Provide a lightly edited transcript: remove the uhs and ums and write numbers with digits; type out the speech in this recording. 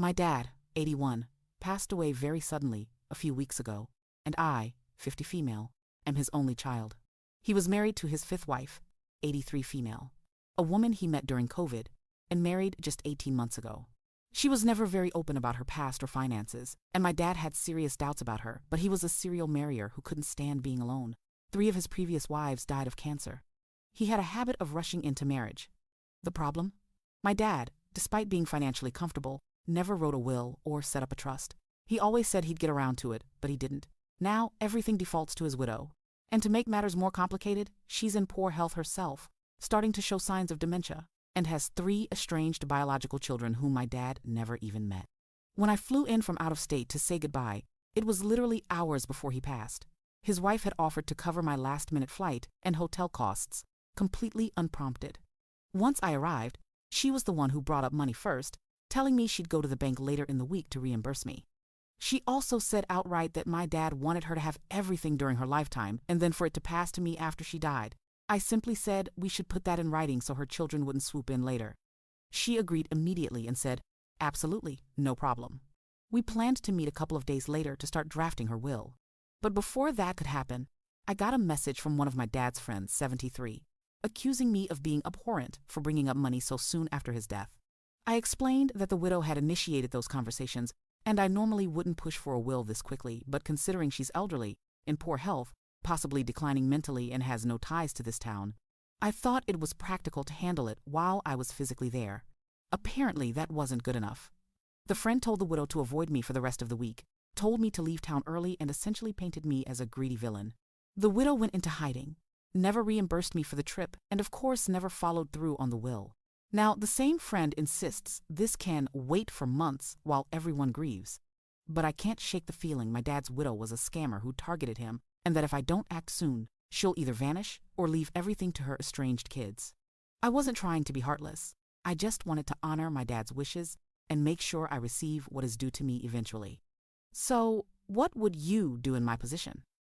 My dad, 81, passed away very suddenly a few weeks ago, and I, 50 female, am his only child. He was married to his fifth wife, 83 female, a woman he met during COVID, and married just 18 months ago. She was never very open about her past or finances, and my dad had serious doubts about her, but he was a serial marrier who couldn't stand being alone. 3 of his previous wives died of cancer. He had a habit of rushing into marriage. The problem? My dad, despite being financially comfortable, never wrote a will or set up a trust. He always said he'd get around to it, but he didn't. Now everything defaults to his widow. And to make matters more complicated, she's in poor health herself, starting to show signs of dementia, and has 3 estranged biological children whom my dad never even met. When I flew in from out of state to say goodbye, it was literally hours before he passed. His wife had offered to cover my last-minute flight and hotel costs, completely unprompted. Once I arrived, she was the one who brought up money first, telling me she'd go to the bank later in the week to reimburse me. She also said outright that my dad wanted her to have everything during her lifetime and then for it to pass to me after she died. I simply said we should put that in writing so her children wouldn't swoop in later. She agreed immediately and said, absolutely, no problem. We planned to meet a couple of days later to start drafting her will. But before that could happen, I got a message from one of my dad's friends, 73, accusing me of being abhorrent for bringing up money so soon after his death. I explained that the widow had initiated those conversations, and I normally wouldn't push for a will this quickly, but considering she's elderly, in poor health, possibly declining mentally and has no ties to this town, I thought it was practical to handle it while I was physically there. Apparently that wasn't good enough. The friend told the widow to avoid me for the rest of the week, told me to leave town early, and essentially painted me as a greedy villain. The widow went into hiding, never reimbursed me for the trip, and of course never followed through on the will. Now, the same friend insists this can wait for months while everyone grieves. But I can't shake the feeling my dad's widow was a scammer who targeted him, and that if I don't act soon, she'll either vanish or leave everything to her estranged kids. I wasn't trying to be heartless. I just wanted to honor my dad's wishes and make sure I receive what is due to me eventually. So, what would you do in my position?